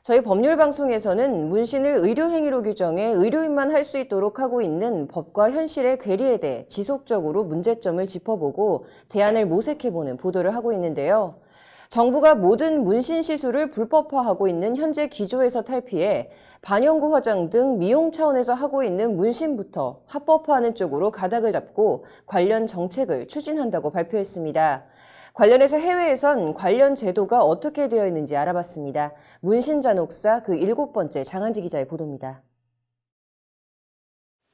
저희 법률방송에서는 문신을 의료행위로 규정해 의료인만 할 수 있도록 하고 있는 법과 현실의 괴리에 대해 지속적으로 문제점을 짚어보고 대안을 모색해보는 보도를 하고 있는데요. 정부가 모든 문신 시술을 불법화하고 있는 현재 기조에서 탈피해 반영구 화장 등 미용 차원에서 하고 있는 문신부터 합법화하는 쪽으로 가닥을 잡고 관련 정책을 추진한다고 발표했습니다. 관련해서 해외에선 관련 제도가 어떻게 되어 있는지 알아봤습니다. 문신 잔혹사 그 7번째 장한지 기자의 보도입니다.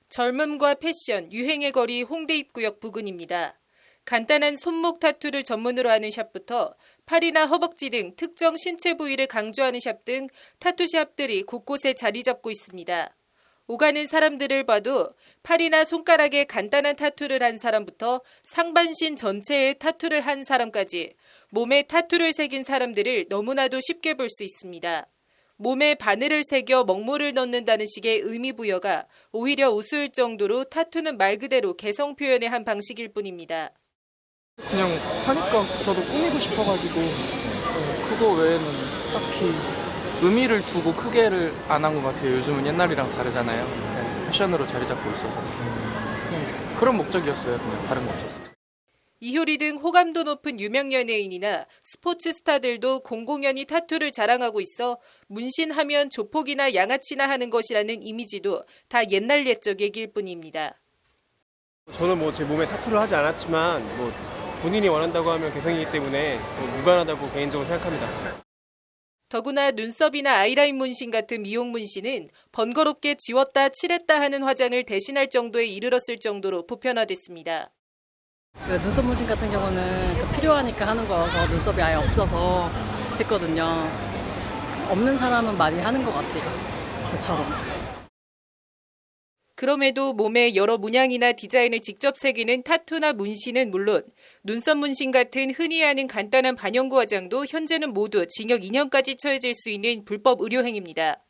젊음과 패션, 유행의 거리 홍대 입구역 부근입니다. 간단한 손목 타투를 전문으로 하는 샵부터 팔이나 허벅지 등 특정 신체 부위를 강조하는 샵 등 타투샵들이 곳곳에 자리 잡고 있습니다. 오가는 사람들을 봐도 팔이나 손가락에 간단한 타투를 한 사람부터 상반신 전체에 타투를 한 사람까지 몸에 타투를 새긴 사람들을 너무나도 쉽게 볼 수 있습니다. 몸에 바늘을 새겨 먹물을 넣는다는 식의 의미 부여가 오히려 우스울 정도로 타투는 말 그대로 개성 표현의 한 방식일 뿐입니다. 그냥 하니까 저도 꾸미고 싶어가지고 그거 외에는 딱히 의미를 두고 크게를 안 한 것 같아요. 요즘은 옛날이랑 다르잖아요. 그냥 패션으로 자리 잡고 있어서 그냥 그런 목적이었어요. 그냥 다른 거 없었어요. 이효리 등 호감도 높은 유명 연예인이나 스포츠 스타들도 공공연히 타투를 자랑하고 있어 문신하면 조폭이나 양아치나 하는 것이라는 이미지도 다 옛날 옛적 얘기일 뿐입니다. 저는 제 몸에 타투를 하지 않았지만 본인이 원한다고 하면 개성이기 때문에 무관하다고 개인적으로 생각합니다. 더구나 눈썹이나 아이라인 문신 같은 미용 문신은 번거롭게 지웠다 칠했다 하는 화장을 대신할 정도에 이르렀을 정도로 보편화됐습니다. 눈썹 문신 같은 경우는 필요하니까 하는 거여서 눈썹이 아예 없어서 했거든요. 없는 사람은 많이 하는 것 같아요. 저처럼. 그럼에도 몸에 여러 문양이나 디자인을 직접 새기는 타투나 문신은 물론 눈썹 문신 같은 흔히 하는 간단한 반영구 화장도 현재는 모두 징역 2년까지 처해질 수 있는 불법 의료행위입니다.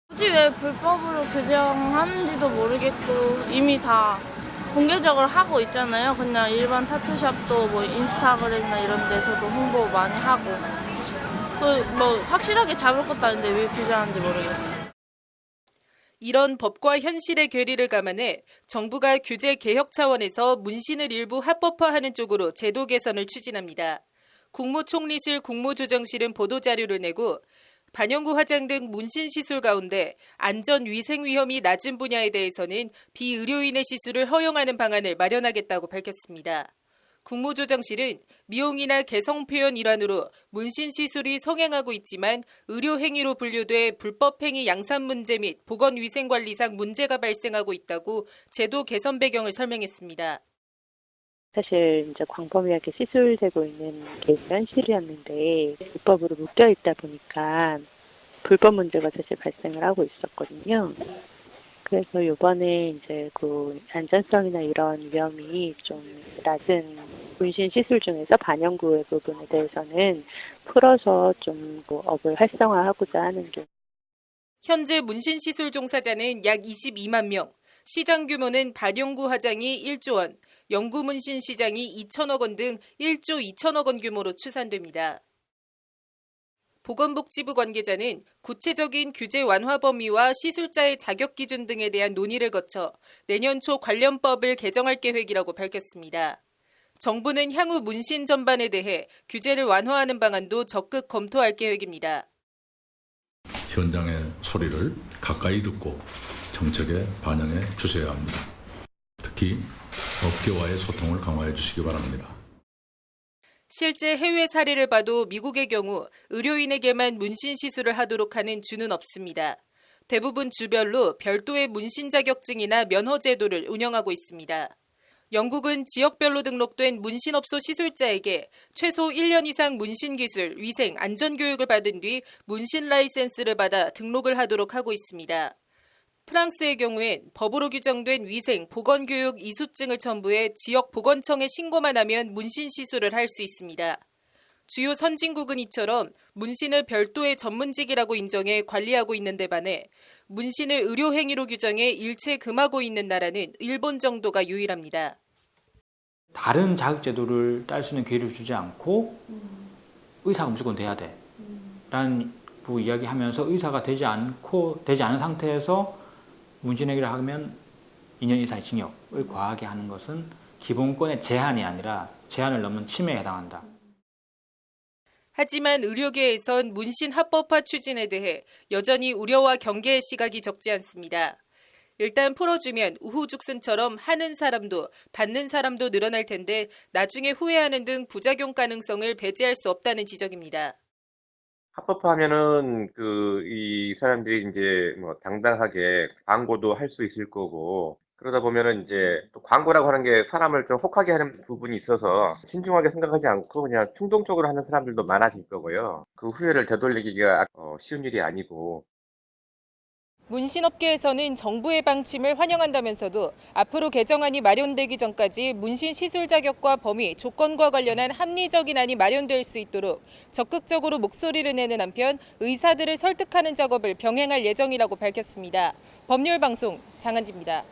굳이 왜 불법으로 규정하는지도 모르겠고 이미 다 공개적으로 하고 있잖아요. 그냥 일반 타투샵도 인스타그램이나 이런 데서도 홍보 많이 하고 확실하게 잡을 것도 아닌데 왜 규정하는지 모르겠어요. 이런 법과 현실의 괴리를 감안해 정부가 규제 개혁 차원에서 문신을 일부 합법화하는 쪽으로 제도 개선을 추진합니다. 국무총리실 국무조정실은 보도자료를 내고 반영구 화장 등 문신 시술 가운데 안전 위생 위험이 낮은 분야에 대해서는 비의료인의 시술을 허용하는 방안을 마련하겠다고 밝혔습니다. 국무조정실은 미용이나 개성 표현 일환으로 문신 시술이 성행하고 있지만 의료행위로 분류돼 불법행위 양산 문제 및 보건위생관리상 문제가 발생하고 있다고 제도 개선 배경을 설명했습니다. 사실 이제 광범위하게 시술되고 있는 게 현실이었는데 불법으로 묶여 있다 보니까 불법 문제가 사실 발생을 하고 있었거든요. 그래서 이번에 이제 그 안전성이나 이런 위험이 좀 낮은 문신 시술 중에서 반영구의 부분에 대해서는 풀어서 좀 업을 활성화하고자 하는 게. 현재 문신 시술 종사자는 약 22만 명, 시장 규모는 반영구 화장이 1조 원, 영구 문신 시장이 2천억 원 등 1조 2천억 원 규모로 추산됩니다. 보건복지부 관계자는 구체적인 규제 완화 범위와 시술자의 자격 기준 등에 대한 논의를 거쳐 내년 초 관련법을 개정할 계획이라고 밝혔습니다. 정부는 향후 문신 전반에 대해 규제를 완화하는 방안도 적극 검토할 계획입니다. 현장의 소리를 가까이 듣고 정책에 반영해 주셔야 합니다. 특히 업계와의 소통을 강화해 주시기 바랍니다. 실제 해외 사례를 봐도 미국의 경우 의료인에게만 문신 시술을 하도록 하는 주는 없습니다. 대부분 주별로 별도의 문신 자격증이나 면허 제도를 운영하고 있습니다. 영국은 지역별로 등록된 문신업소 시술자에게 최소 1년 이상 문신 기술, 위생, 안전 교육을 받은 뒤 문신 라이센스를 받아 등록을 하도록 하고 있습니다. 프랑스의 경우엔 법으로 규정된 위생, 보건교육 이수증을 첨부해 지역 보건청에 신고만 하면 문신 시술을 할 수 있습니다. 주요 선진국은 이처럼 문신을 별도의 전문직이라고 인정해 관리하고 있는 데 반해 문신을 의료행위로 규정해 일체 금하고 있는 나라는 일본 정도가 유일합니다. 다른 자격제도를 딸 수 있는 기회를 주지 않고 의사가 무조건 돼야 돼 라는 정부 이야기하면서 의사가 되지 않은 상태에서 문신행위를 하면 2년 이상의 징역을 과하게 하는 것은 기본권의 제한이 아니라 제한을 넘는 침해에 해당한다. 하지만 의료계에선 문신 합법화 추진에 대해 여전히 우려와 경계의 시각이 적지 않습니다. 일단 풀어주면 우후죽순처럼 하는 사람도 받는 사람도 늘어날 텐데 나중에 후회하는 등 부작용 가능성을 배제할 수 없다는 지적입니다. 합법화하면은 이 사람들이 이제 뭐 당당하게 광고도 할 수 있을 거고, 그러다 보면은 이제 또 광고라고 하는 게 사람을 좀 혹하게 하는 부분이 있어서 신중하게 생각하지 않고 그냥 충동적으로 하는 사람들도 많아질 거고요. 그 후회를 되돌리기가 쉬운 일이 아니고. 문신업계에서는 정부의 방침을 환영한다면서도 앞으로 개정안이 마련되기 전까지 문신 시술 자격과 범위, 조건과 관련한 합리적인 안이 마련될 수 있도록 적극적으로 목소리를 내는 한편 의사들을 설득하는 작업을 병행할 예정이라고 밝혔습니다. 법률방송 장한지입니다.